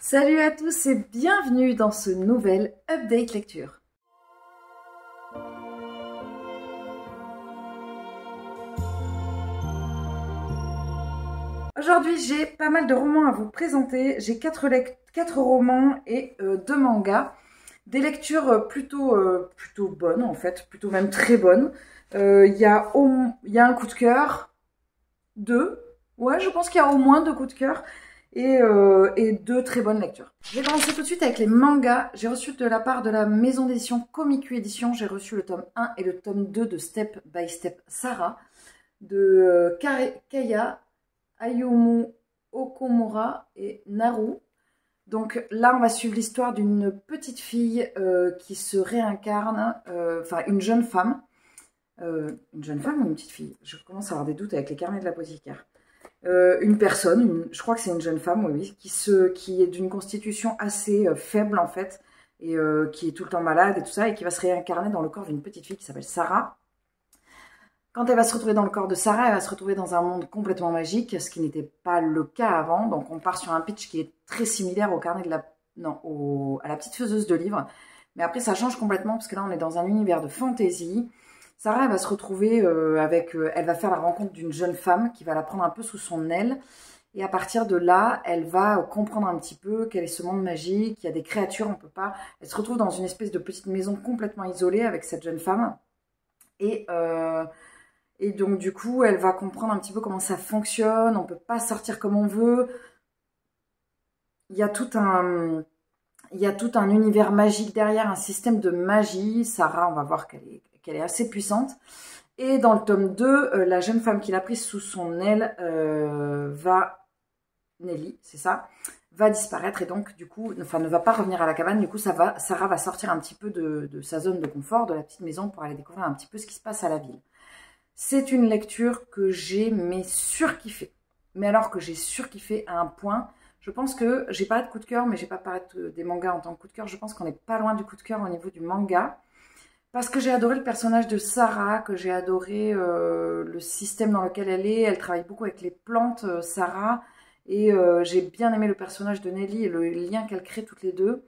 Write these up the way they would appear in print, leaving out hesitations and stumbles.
Salut à tous et bienvenue dans ce nouvel update lecture. Aujourd'hui, j'ai pas mal de romans à vous présenter. J'ai 4 romans et 2 mangas. Des lectures plutôt bonnes en fait, plutôt même très bonnes. Il y a un coup de cœur, 2. Ouais, je pense qu'il y a au moins 2 coups de cœur. Et 2 très bonnes lectures. Je vais commencer tout de suite avec les mangas. J'ai reçu de la part de la maison d'édition Komiku Édition, j'ai reçu le tome 1 et le tome 2 de Step by Step Sarah, de Kaya, Ayumu Okumura et Naru. Donc là, on va suivre l'histoire d'une petite fille qui se réincarne, enfin une jeune femme. Une jeune femme ou une petite fille? Je commence à avoir des doutes avec les carnets de l'apothicaire. Une personne, je crois que c'est une jeune femme, oui, qui est d'une constitution assez faible en fait, et qui est tout le temps malade et tout ça, et qui va se réincarner dans le corps d'une petite fille qui s'appelle Sarah. Quand elle va se retrouver dans le corps de Sarah, elle va se retrouver dans un monde complètement magique, ce qui n'était pas le cas avant. Donc on part sur un pitch qui est très similaire au carnet de la... Non, à la petite faiseuse de livres. Mais après ça change complètement, parce que là on est dans un univers de fantasy. Sarah, elle va se retrouver elle va faire la rencontre d'une jeune femme qui va la prendre un peu sous son aile. Et à partir de là, elle va comprendre un petit peu quel est ce monde magique. Il y a des créatures, on peut pas... Elle se retrouve dans une espèce de petite maison complètement isolée avec cette jeune femme. Et donc, du coup, elle va comprendre un petit peu comment ça fonctionne. On peut pas sortir comme on veut. Il y a tout un univers magique derrière, un système de magie. Sarah, on va voir qu'elle est assez puissante. Et dans le tome 2, la jeune femme qui l'a prise sous son aile Nelly, c'est ça, va disparaître et donc du coup, enfin ne va pas revenir à la cabane. Du coup, Sarah va sortir un petit peu de sa zone de confort, de la petite maison, pour aller découvrir un petit peu ce qui se passe à la ville. C'est une lecture que j'ai surkiffé. Mais alors que j'ai surkiffé à un point, je pense que j'ai pas de coup de cœur, mais j'ai pas parlé des mangas en tant que coup de cœur. Je pense qu'on n'est pas loin du coup de cœur au niveau du manga. Parce que j'ai adoré le personnage de Sarah, que j'ai adoré le système dans lequel elle est. Elle travaille beaucoup avec les plantes, Sarah. Et j'ai bien aimé le personnage de Nelly et le lien qu'elle crée toutes les deux.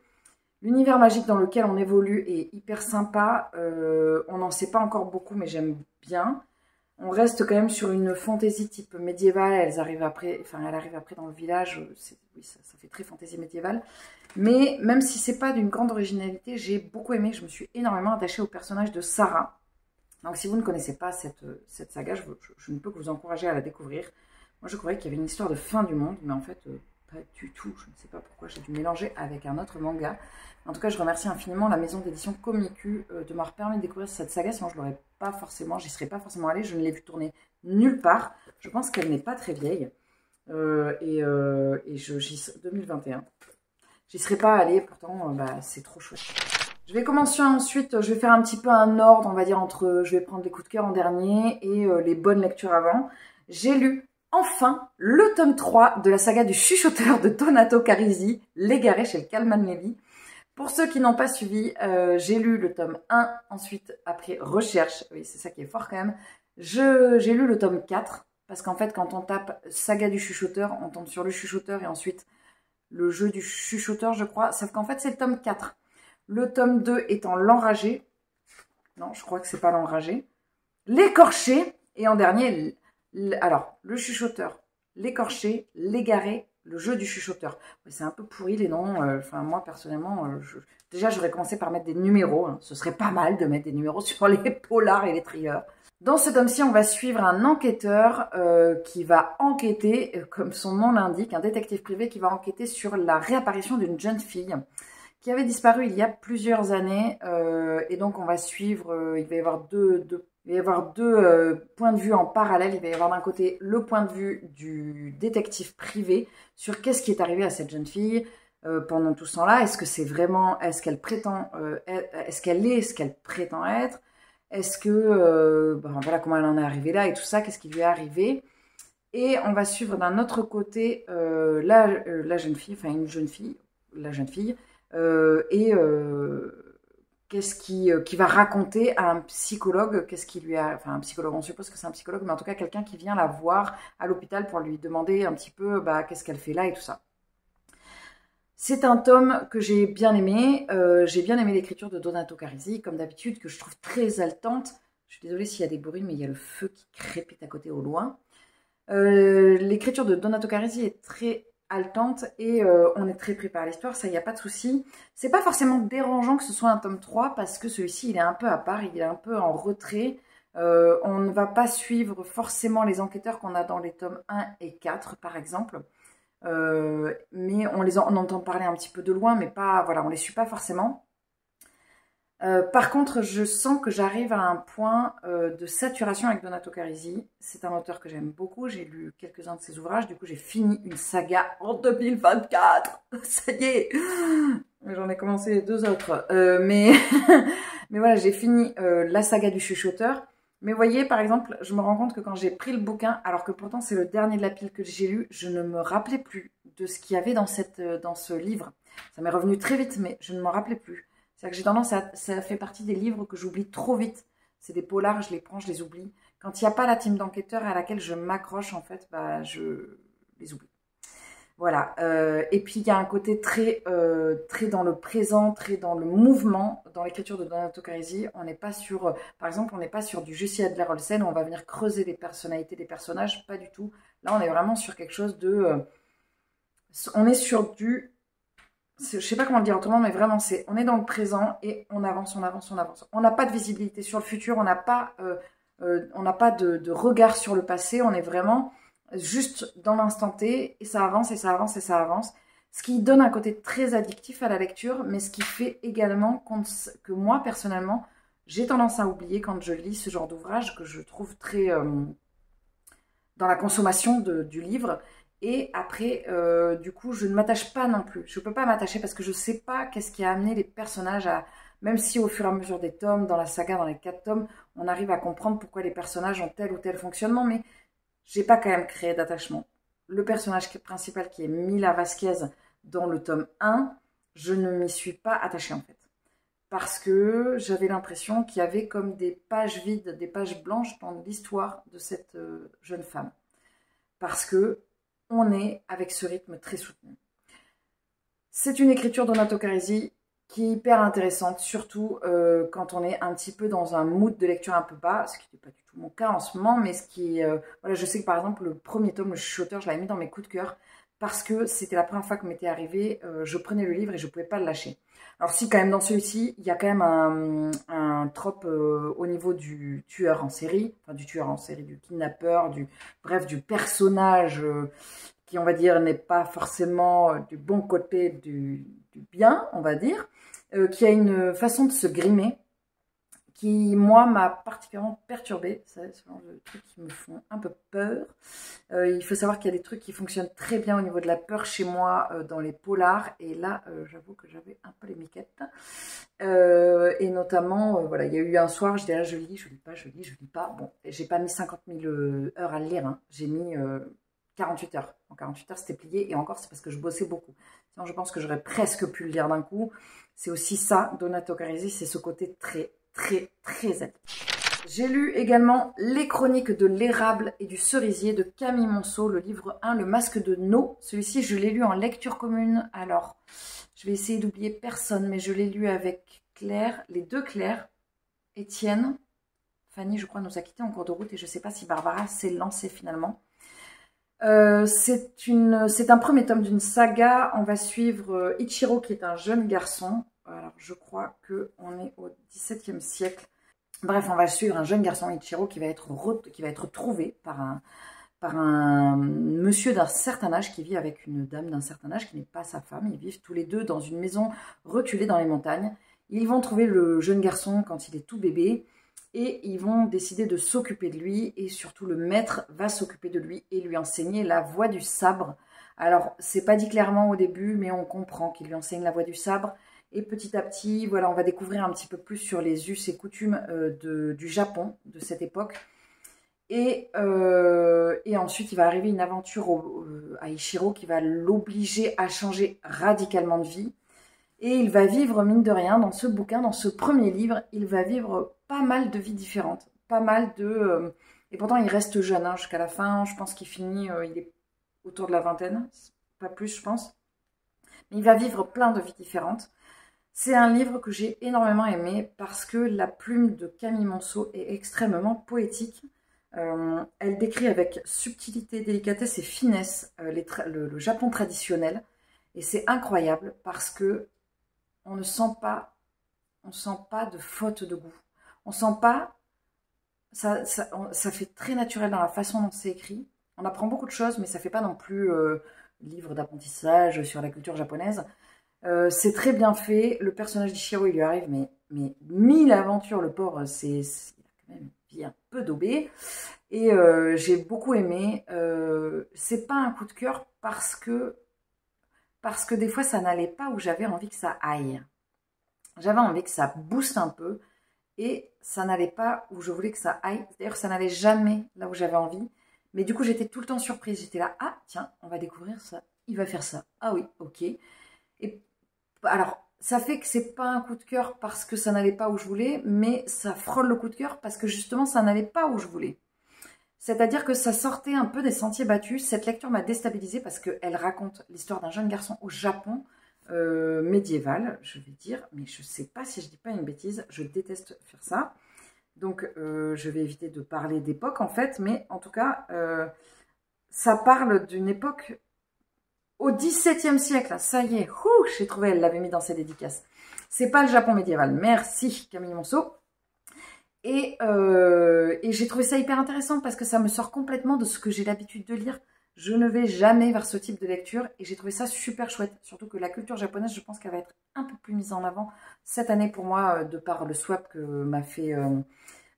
L'univers magique dans lequel on évolue est hyper sympa. On n'en sait pas encore beaucoup, mais j'aime bien. On reste quand même sur une fantaisie type médiévale. Elle arrive après dans le village. Oui, ça fait très fantaisie médiévale. Mais même si c'est pas d'une grande originalité, j'ai beaucoup aimé. Je me suis énormément attachée au personnage de Sarah. Donc si vous ne connaissez pas cette saga, je ne peux que vous encourager à la découvrir. Moi je croyais qu'il y avait une histoire de fin du monde, mais en fait pas du tout. Je ne sais pas pourquoi j'ai dû mélanger avec un autre manga. En tout cas, je remercie infiniment la maison d'édition Komiku de m'avoir permis de découvrir cette saga. Sinon je l'aurais pas forcément, j'y serais pas forcément allée. Je ne l'ai vue tourner nulle part. Je pense qu'elle n'est pas très vieille. 2021. J'y serais pas allée, pourtant c'est trop chouette. Je vais commencer ensuite, je vais faire un petit peu un ordre, on va dire, je vais prendre les coups de cœur en dernier et les bonnes lectures avant. J'ai lu enfin le tome 3 de la saga du chuchoteur de Donato Carisi, L'Égaré chez le Calman Levy. Pour ceux qui n'ont pas suivi, j'ai lu le tome 1, ensuite après recherche, oui c'est ça qui est fort quand même, j'ai lu le tome 4, parce qu'en fait quand on tape saga du chuchoteur, on tombe sur le chuchoteur et ensuite le jeu du chuchoteur je crois, sauf qu'en fait c'est le tome 4. Le tome 2 étant l'enragé, non je crois que c'est pas l'enragé, l'écorché, et en dernier, alors le chuchoteur, l'écorché, l'égaré, le jeu du chuchoteur. C'est un peu pourri les noms, enfin moi personnellement, déjà j'aurais commencé par mettre des numéros, hein. Ce serait pas mal de mettre des numéros sur les polars et les trieurs. Dans ce tome-ci, on va suivre un enquêteur qui va enquêter, comme son nom l'indique, un détective privé qui va enquêter sur la réapparition d'une jeune fille qui avait disparu il y a plusieurs années. Et donc on va suivre, il va y avoir deux points de vue en parallèle. Il va y avoir d'un côté le point de vue du détective privé sur qu'est-ce qui est arrivé à cette jeune fille pendant tout ce temps-là. Est-ce que c'est vraiment, est-ce qu'elle est ce qu'elle prétend être? Est-ce que, voilà comment elle en est arrivée là et tout ça, qu'est-ce qui lui est arrivé? Et on va suivre d'un autre côté la jeune fille, enfin une jeune fille, la jeune fille, qu'est-ce qui va raconter à un psychologue, qu'est-ce qui lui a, enfin un psychologue, on suppose que c'est un psychologue, mais en tout cas quelqu'un qui vient la voir à l'hôpital pour lui demander un petit peu qu'est-ce qu'elle fait là et tout ça. C'est un tome que j'ai bien aimé. J'ai bien aimé l'écriture de Donato Carisi, comme d'habitude, que je trouve très haletante. Je suis désolée s'il y a des bruits, mais il y a le feu qui crépite à côté au loin. L'écriture de Donato Carisi est très haletante et on est très pris par l'histoire, ça, il n'y a pas de souci. C'est pas forcément dérangeant que ce soit un tome 3 parce que celui-ci, il est un peu à part, il est un peu en retrait. On ne va pas suivre forcément les enquêteurs qu'on a dans les tomes 1 et 4, par exemple. Mais on entend parler un petit peu de loin, mais pas, voilà, on les suit pas forcément. Par contre, je sens que j'arrive à un point de saturation avec Donato Carisi. C'est un auteur que j'aime beaucoup. J'ai lu quelques-uns de ses ouvrages. Du coup, j'ai fini une saga en 2024. Ça y est. J'en ai commencé 2 autres. Mais voilà, j'ai fini la saga du chuchoteur. Mais vous voyez, par exemple, je me rends compte que quand j'ai pris le bouquin, alors que pourtant c'est le dernier de la pile que j'ai lu, je ne me rappelais plus de ce qu'il y avait dans ce livre. Ça m'est revenu très vite, mais je ne m'en rappelais plus. C'est-à-dire que j'ai tendance ça fait partie des livres que j'oublie trop vite. C'est des polars, je les prends, je les oublie. Quand il n'y a pas la team d'enquêteurs à laquelle je m'accroche, en fait, bah, je les oublie. Voilà. Et puis, il y a un côté très dans le présent, très dans le mouvement, dans l'écriture de Donato Carisi. On n'est pas sur, par exemple, on n'est pas sur du Jussi Adler-Olsen où on va venir creuser les personnalités des personnages. Pas du tout. Là, on est vraiment sur quelque chose de... on est sur du... Je sais pas comment le dire autrement, mais vraiment, on est dans le présent et on avance, on avance, on avance. On n'a pas de visibilité sur le futur, on n'a pas de regard sur le passé, on est vraiment juste dans l'instant T et ça avance et ça avance et ça avance. Ce qui donne un côté très addictif à la lecture, mais ce qui fait également que moi, personnellement, j'ai tendance à oublier quand je lis ce genre d'ouvrage que je trouve très dans la consommation du livre. Et après, du coup, je ne m'attache pas non plus. Je ne peux pas m'attacher parce que je ne sais pas qu'est-ce qui a amené les personnages à... Même si au fur et à mesure des tomes, dans la saga, dans les 4 tomes, on arrive à comprendre pourquoi les personnages ont tel ou tel fonctionnement, mais j'ai pas quand même créé d'attachement. Le personnage principal qui est Mila Vasquez dans le tome 1, je ne m'y suis pas attachée en fait. Parce que j'avais l'impression qu'il y avait comme des pages vides, des pages blanches dans l'histoire de cette jeune femme. Parce que on est avec ce rythme très soutenu. C'est une écriture de Donato Carisi qui est hyper intéressante, surtout quand on est un petit peu dans un mood de lecture un peu bas, ce qui n'est pas du tout mon cas en ce moment, mais ce qui est... voilà, je sais que par exemple, le premier tome, le chuchoteur, je l'avais mis dans mes coups de cœur, parce que c'était la première fois que m'était arrivé, je prenais le livre et je ne pouvais pas le lâcher. Alors si quand même dans celui-ci, il y a quand même un trope au niveau du tueur en série, du kidnappeur, bref, du personnage qui, on va dire, n'est pas forcément du bon côté du bien, on va dire, qui a une façon de se grimer qui, moi, m'a particulièrement perturbée. C'est ce genre de trucs qui me font un peu peur. Il faut savoir qu'il y a des trucs qui fonctionnent très bien au niveau de la peur chez moi dans les polars. Et là, j'avoue que j'avais un peu les miquettes. Et notamment, voilà, il y a eu un soir, j'étais là, je lis pas. Bon, j'ai pas mis 50 000 heures à le lire. Hein. J'ai mis 48 heures. En 48 heures, c'était plié. Et encore, c'est parce que je bossais beaucoup. Sinon, je pense que j'aurais presque pu le lire d'un coup. C'est aussi ça, Donato Carisi, c'est ce côté très addictif. J'ai lu également Les Chroniques de l'érable et du cerisier de Camille Monceau, le livre 1, Le Masque de No. Celui-ci, je l'ai lu en lecture commune. Alors, je vais essayer d'oublier personne, mais je l'ai lu avec Claire, les 2 Claire, Étienne. Fanny, je crois, nous a quittés en cours de route et je ne sais pas si Barbara s'est lancée finalement. C'est un premier tome d'une saga. On va suivre Ichiro, qui est un jeune garçon. Alors, je crois qu'on est au XVIIe siècle. Bref, on va suivre un jeune garçon, Ichiro, qui va être trouvé par un monsieur d'un certain âge qui vit avec une dame d'un certain âge qui n'est pas sa femme. Ils vivent tous les deux dans une maison reculée dans les montagnes. Ils vont trouver le jeune garçon quand il est tout bébé et ils vont décider de s'occuper de lui et surtout le maître va s'occuper de lui et lui enseigner la voie du sabre. Alors, c'est pas dit clairement au début, mais on comprend qu'il lui enseigne la voie du sabre. Et petit à petit, voilà, on va découvrir un petit peu plus sur les us et coutumes du Japon de cette époque. Et ensuite, il va arriver une aventure à Ichiro qui va l'obliger à changer radicalement de vie. Et il va vivre, mine de rien, dans ce bouquin, dans ce premier livre, il va vivre pas mal de vies différentes. Pas mal de... et pourtant, il reste jeune hein, jusqu'à la fin. Je pense qu'il finit, il est autour de la vingtaine. Pas plus, je pense. mais il va vivre plein de vies différentes. C'est un livre que j'ai énormément aimé parce que la plume de Camille Monceau est extrêmement poétique. Elle décrit avec subtilité, délicatesse et finesse le Japon traditionnel. Et c'est incroyable parce que on ne sent pas de faute de goût. On sent pas, ça fait très naturel dans la façon dont c'est écrit. On apprend beaucoup de choses, mais ça fait pas non plus livre d'apprentissage sur la culture japonaise. C'est très bien fait. Le personnage d'Ichiro, il lui arrive, mais 1000 aventures, le pauvre, il a quand même une vie un peu daubée. Et j'ai beaucoup aimé. C'est pas un coup de cœur parce que des fois, ça n'allait pas où j'avais envie que ça aille. J'avais envie que ça booste un peu et ça n'allait pas où je voulais que ça aille. D'ailleurs, ça n'allait jamais là où j'avais envie. Mais du coup, j'étais tout le temps surprise. J'étais là, ah tiens, on va découvrir ça. Il va faire ça. Ah oui, ok. Et alors, ça fait que c'est pas un coup de cœur parce que ça n'allait pas où je voulais, mais ça frôle le coup de cœur parce que justement, ça n'allait pas où je voulais. C'est-à-dire que ça sortait un peu des sentiers battus. Cette lecture m'a déstabilisée parce qu'elle raconte l'histoire d'un jeune garçon au Japon médiéval, je vais dire, mais je ne sais pas si je dis pas une bêtise, je déteste faire ça. Donc, je vais éviter de parler d'époque, en fait, mais en tout cas, ça parle d'une époque au XVIIe siècle. Ça y est, j'ai trouvé, elle l'avait mis dans ses dédicaces. C'est pas le Japon médiéval. Merci, Camille Monceau. Et j'ai trouvé ça hyper intéressant parce que ça me sort complètement de ce que j'ai l'habitude de lire. Je ne vais jamais vers ce type de lecture et j'ai trouvé ça super chouette. Surtout que la culture japonaise, je pense qu'elle va être un peu plus mise en avant cette année pour moi, de par le swap que m'a fait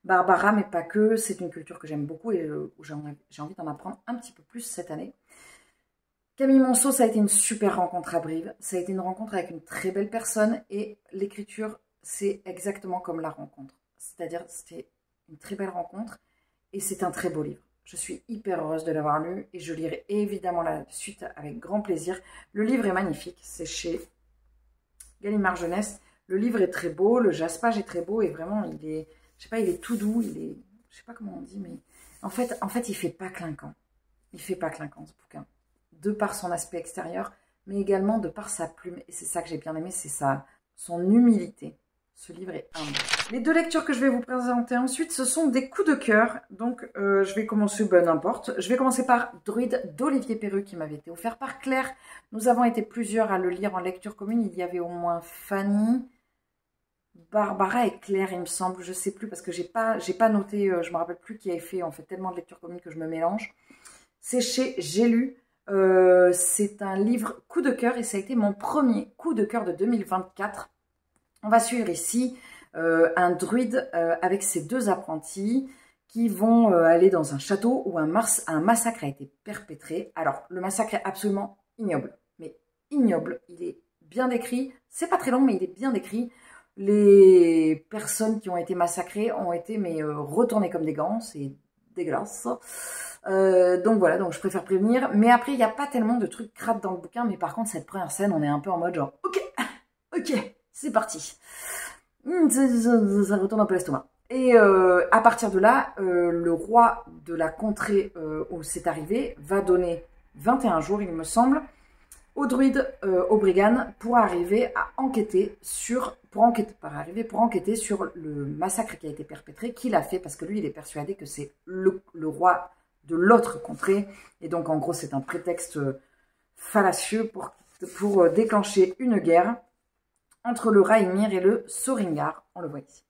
Barbara, mais pas que. C'est une culture que j'aime beaucoup et où j'ai envie d'en apprendre un petit peu plus cette année. Camille Monceau, ça a été une super rencontre à Brive. Ça a été une rencontre avec une très belle personne et l'écriture, c'est exactement comme la rencontre. C'est-à-dire, c'était une très belle rencontre et c'est un très beau livre. Je suis hyper heureuse de l'avoir lu et je lirai évidemment la suite avec grand plaisir. Le livre est magnifique, c'est chez Gallimard Jeunesse. Le livre est très beau, le jaspage est très beau et vraiment, il est, je sais pas, il est tout doux, il est, je sais pas comment on dit, mais en fait, il fait pas clinquant. Il fait pas clinquant ce bouquin, de par son aspect extérieur, mais également de par sa plume. Et c'est ça que j'ai bien aimé, c'est son humilité. Ce livre est humble. Les deux lectures que je vais vous présenter ensuite, ce sont des coups de cœur. Donc, je vais commencer, ben n'importe. Je vais commencer par Druide d'Olivier Perru qui m'avait été offert par Claire. Nous avons été plusieurs à le lire en lecture commune. Il y avait au moins Fanny, Barbara et Claire, il me semble. Je sais plus parce que j'ai pas noté, je me rappelle plus qui avait fait. On fait tellement de lectures communes que je me mélange. C'est chez J'ai lu. C'est un livre coup de cœur et ça a été mon premier coup de cœur de 2024. On va suivre ici un druide avec ses deux apprentis qui vont aller dans un château où un massacre a été perpétré. Alors, le massacre est absolument ignoble, mais ignoble. Il est bien décrit. C'est pas très long, mais il est bien décrit. Les personnes qui ont été massacrées ont été retournées comme des gants. C'est dégueulasse. Donc voilà, donc je préfère prévenir. Mais après, il n'y a pas tellement de trucs crades dans le bouquin. Mais par contre, cette première scène, on est un peu en mode genre, ok. C'est parti. Ça retourne un peu l'estomac. Et à partir de là, le roi de la contrée où c'est arrivé va donner 21 jours, il me semble, au druide, au brigand, pour arriver à enquêter sur le massacre qui a été perpétré, qu'il a fait, parce que lui, il est persuadé que c'est le roi de l'autre contrée. Et donc, en gros, c'est un prétexte fallacieux pour déclencher une guerre entre le Raimir et le Soringar, on le voit ici.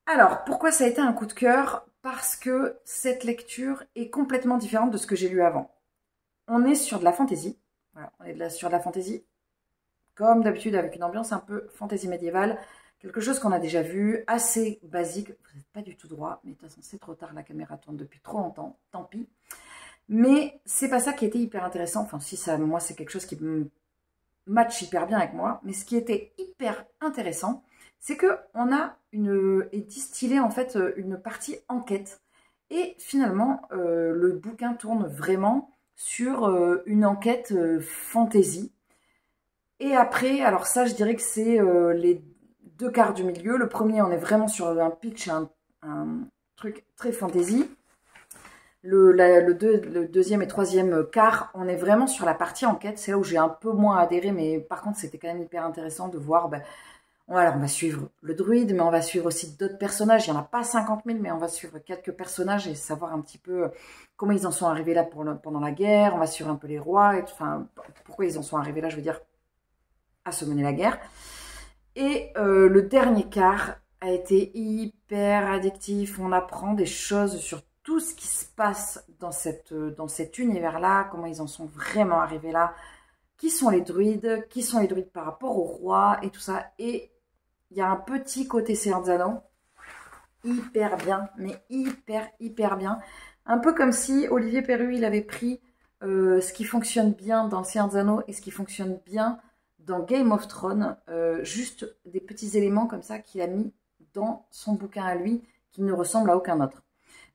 Alors, pourquoi ça a été un coup de cœur? Parce que cette lecture est complètement différente de ce que j'ai lu avant. On est sur de la fantaisie. Voilà, on est sur de la fantaisie, comme d'habitude, avec une ambiance un peu fantaisie médiévale. Quelque chose qu'on a déjà vu, assez basique. Vous n'êtes pas du tout droit, mais de toute façon, c'est trop tard, la caméra tourne depuis trop longtemps, tant pis. Mais c'est pas ça qui était hyper intéressant. Enfin, si ça, moi, c'est quelque chose qui me match hyper bien avec moi, mais ce qui était hyper intéressant, c'est que on a distillé en fait une partie enquête, et finalement le bouquin tourne vraiment sur une enquête fantasy. Et après, alors ça, je dirais que c'est les deux quarts du milieu. Le premier, on est vraiment sur un pitch, un truc très fantasy. Le deuxième et troisième quart, on est vraiment sur la partie enquête. C'est là où j'ai un peu moins adhéré, mais par contre, c'était quand même hyper intéressant de voir. Ben, alors, on va suivre le druide, mais on va suivre aussi d'autres personnages. Il n'y en a pas 50 000, mais on va suivre quelques personnages et savoir un petit peu comment ils en sont arrivés là pendant la guerre. On va suivre un peu les rois, enfin, pourquoi ils en sont arrivés là, je veux dire, à se mener la guerre. Et le dernier quart a été hyper addictif. On apprend des choses sur tout ce qui se passe dans cet univers-là, comment ils en sont vraiment arrivés là, qui sont les druides par rapport au roi et tout ça. Et il y a un petit côté Seigneur des Anneaux, hyper bien, mais hyper bien. Un peu comme si Olivier Perru, il avait pris ce qui fonctionne bien dans Seigneur des Anneaux et ce qui fonctionne bien dans Game of Thrones, juste des petits éléments comme ça qu'il a mis dans son bouquin à lui, qui ne ressemble à aucun autre.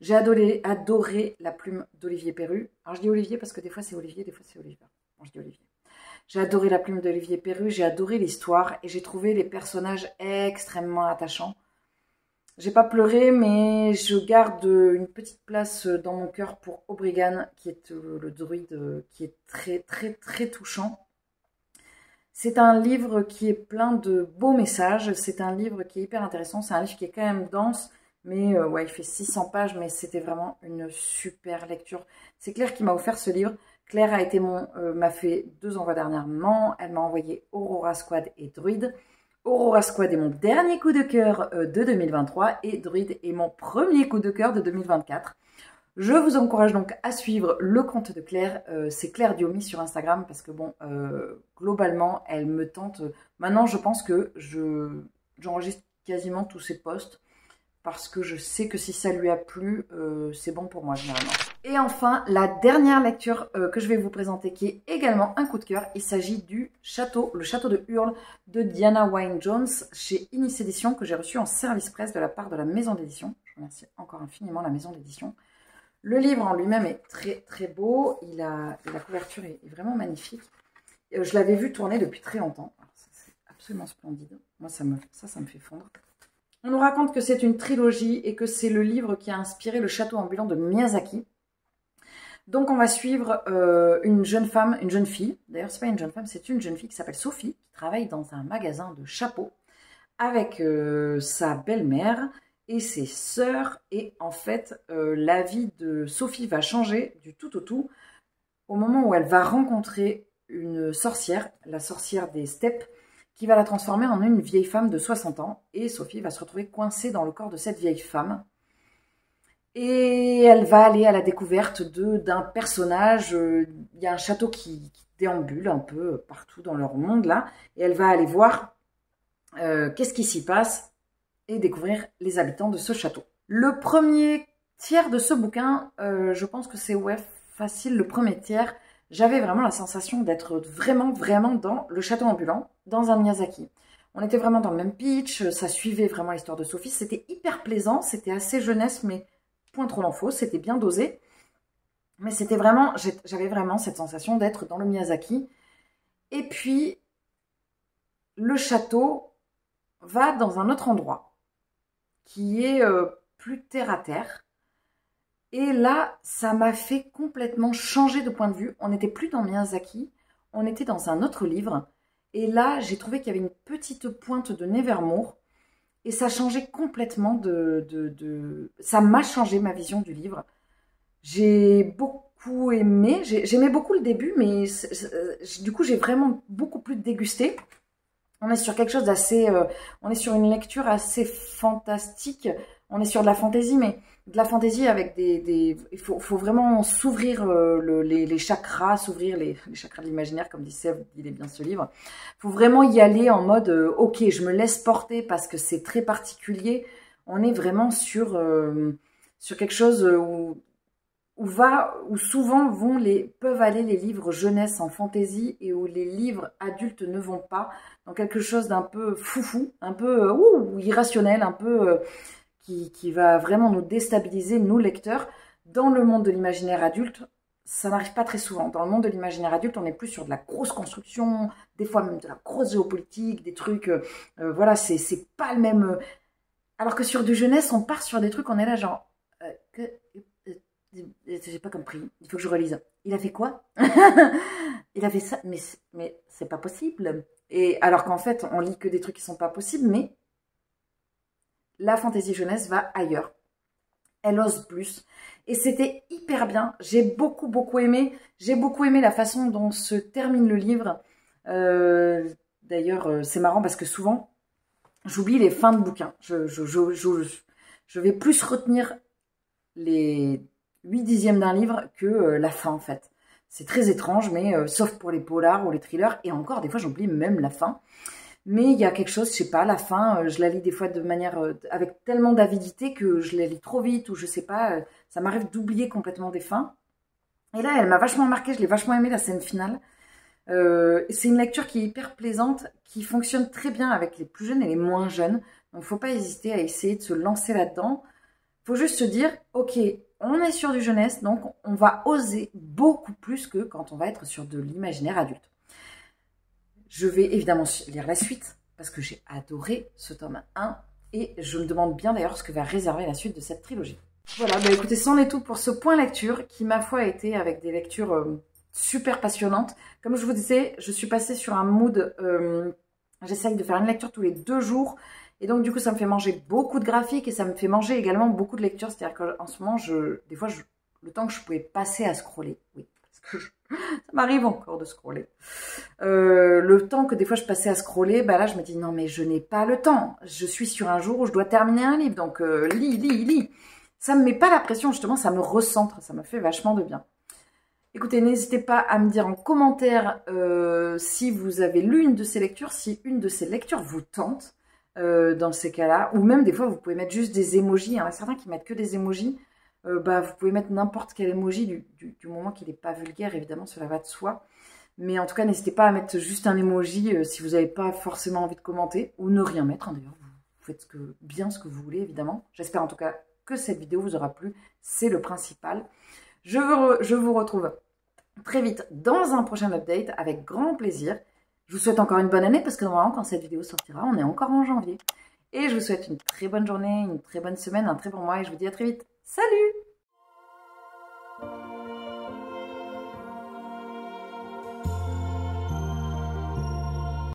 J'ai adoré la plume d'Olivier Perru. Alors je dis Olivier parce que des fois c'est Olivier, des fois c'est Olivier. Bon, je dis Olivier. J'ai adoré la plume d'Olivier Perru, j'ai adoré l'histoire et j'ai trouvé les personnages extrêmement attachants. J'ai pas pleuré, mais je garde une petite place dans mon cœur pour Obrigan, qui est le druide qui est très touchant. C'est un livre qui est plein de beaux messages, c'est un livre qui est hyper intéressant, c'est un livre qui est quand même dense, mais ouais, il fait 600 pages, mais c'était vraiment une super lecture. C'est Claire qui m'a offert ce livre. Claire a été m'a fait 2 envois dernièrement, elle m'a envoyé Aurora Squad et Druide. Aurora Squad est mon dernier coup de cœur de 2023 et Druide est mon premier coup de cœur de 2024. Je vous encourage donc à suivre le compte de Claire, c'est Claire Diomi sur Instagram parce que bon, globalement, elle me tente. Maintenant, je pense que j'enregistre quasiment tous ses posts parce que je sais que si ça lui a plu, c'est bon pour moi généralement. Et enfin, la dernière lecture que je vais vous présenter qui est également un coup de cœur, il s'agit du château, le château de Hurle de Diana Wynne-Jones chez Inis Éditions que j'ai reçu en service presse de la part de la maison d'édition. Je remercie encore infiniment la maison d'édition. Le livre en lui-même est très beau, la couverture est vraiment magnifique. Je l'avais vu tourner depuis très longtemps, c'est absolument splendide. Moi ça me fait fondre. On nous raconte que c'est une trilogie et que c'est le livre qui a inspiré le château ambulant de Miyazaki. Donc on va suivre une jeune fille, d'ailleurs c'est pas une jeune femme, c'est une jeune fille qui s'appelle Sophie, qui travaille dans un magasin de chapeaux avec sa belle-mère et ses sœurs. Et en fait, la vie de Sophie va changer du tout au tout au moment où elle va rencontrer une sorcière, la sorcière des steppes, qui va la transformer en une vieille femme de 60 ans. Et Sophie va se retrouver coincée dans le corps de cette vieille femme. Et elle va aller à la découverte d'un personnage. Il y a un château qui déambule un peu partout dans leur monde là. Et elle va aller voir qu'est-ce qui s'y passe et découvrir les habitants de ce château. Le premier tiers de ce bouquin, je pense que c'est ouais, facile, le premier tiers. J'avais vraiment la sensation d'être vraiment dans le château ambulant, dans un Miyazaki. On était vraiment dans le même pitch, ça suivait vraiment l'histoire de Sophie. C'était hyper plaisant, c'était assez jeunesse, mais point trop d'infos, c'était bien dosé. Mais c'était vraiment, j'avais vraiment cette sensation d'être dans le Miyazaki. Et puis, le château va dans un autre endroit, qui est plus terre à terre. Et là, ça m'a fait complètement changer de point de vue. On n'était plus dans Miyazaki, on était dans un autre livre. Et là, j'ai trouvé qu'il y avait une petite pointe de Nevermore. Et ça changeait complètement Ça m'a changé ma vision du livre. J'ai beaucoup aimé. J'aimais beaucoup le début, mais du coup, j'ai vraiment beaucoup plus dégusté. On est sur quelque chose d'assez... on est sur une lecture assez fantastique. On est sur de la fantaisie, mais de la fantaisie avec il faut vraiment s'ouvrir les chakras, s'ouvrir les chakras de l'imaginaire, comme dit Sèvres, il est bien ce livre. Il faut vraiment y aller en mode, ok, je me laisse porter parce que c'est très particulier. On est vraiment sur quelque chose où souvent peuvent aller les livres jeunesse en fantaisie et où les livres adultes ne vont pas, dans quelque chose d'un peu foufou, un peu irrationnel, un peu qui va vraiment nous déstabiliser, nous lecteurs. Dans le monde de l'imaginaire adulte, ça n'arrive pas très souvent. Dans le monde de l'imaginaire adulte, on est plus sur de la grosse construction, des fois même de la grosse géopolitique, des trucs, voilà, c'est pas le même... Alors que sur du jeunesse, on part sur des trucs, on est là genre... J'ai pas compris, il faut que je relise. Il a fait quoi? Il a fait ça, mais c'est pas possible. Et alors qu'en fait, on lit que des trucs qui sont pas possibles, mais la fantaisie jeunesse va ailleurs. Elle ose plus. Et c'était hyper bien. J'ai beaucoup aimé. J'ai beaucoup aimé la façon dont se termine le livre. D'ailleurs, c'est marrant parce que souvent, j'oublie les fins de bouquins. Je vais plus retenir les 8/10 d'un livre que la fin, en fait. C'est très étrange, mais sauf pour les polars ou les thrillers. Et encore, des fois, j'oublie même la fin. Mais il y a quelque chose, je sais pas, la fin, je la lis des fois de manière avec tellement d'avidité que je la lis trop vite ou je sais pas, ça m'arrive d'oublier complètement des fins. Et là, elle m'a vachement marqué, je l'ai vachement aimé la scène finale. C'est une lecture qui est hyper plaisante, qui fonctionne très bien avec les plus jeunes et les moins jeunes. Donc, faut pas hésiter à essayer de se lancer là-dedans. Faut juste se dire, ok, on est sur du jeunesse, donc on va oser beaucoup plus que quand on va être sur de l'imaginaire adulte. Je vais évidemment lire la suite parce que j'ai adoré ce tome 1 et je me demande bien d'ailleurs ce que va réserver la suite de cette trilogie. Voilà, bah écoutez, c'en est tout pour ce point lecture qui, ma foi, a été avec des lectures super passionnantes. Comme je vous disais, je suis passée sur un mood, j'essaye de faire une lecture tous les 2 jours et donc du coup ça me fait manger beaucoup de graphiques et ça me fait manger également beaucoup de lectures. C'est-à-dire qu'en ce moment, des fois, le temps que je pouvais passer à scroller, oui, parce que ça m'arrive encore de scroller. Le temps que des fois je passais à scroller, bah là je me dis non mais je n'ai pas le temps. Je suis sur un jour où je dois terminer un livre, donc lis. Ça me met pas la pression, justement, ça me recentre, ça me fait vachement de bien. Écoutez, n'hésitez pas à me dire en commentaire si vous avez lu une de ces lectures, si une de ces lectures vous tente dans ces cas-là, ou même des fois vous pouvez mettre juste des emojis. Il y en a certains qui mettent que des emojis. Bah, vous pouvez mettre n'importe quel emoji du moment qu'il n'est pas vulgaire, évidemment, cela va de soi. Mais en tout cas, n'hésitez pas à mettre juste un emoji si vous n'avez pas forcément envie de commenter, ou ne rien mettre, hein, d'ailleurs. Vous faites bien ce que vous voulez, évidemment. J'espère en tout cas que cette vidéo vous aura plu, c'est le principal. Je vous retrouve très vite dans un prochain update, avec grand plaisir. Je vous souhaite encore une bonne année, parce que normalement, quand cette vidéo sortira, on est encore en janvier. Et je vous souhaite une très bonne journée, une très bonne semaine, un très bon mois, et je vous dis à très vite. Salut!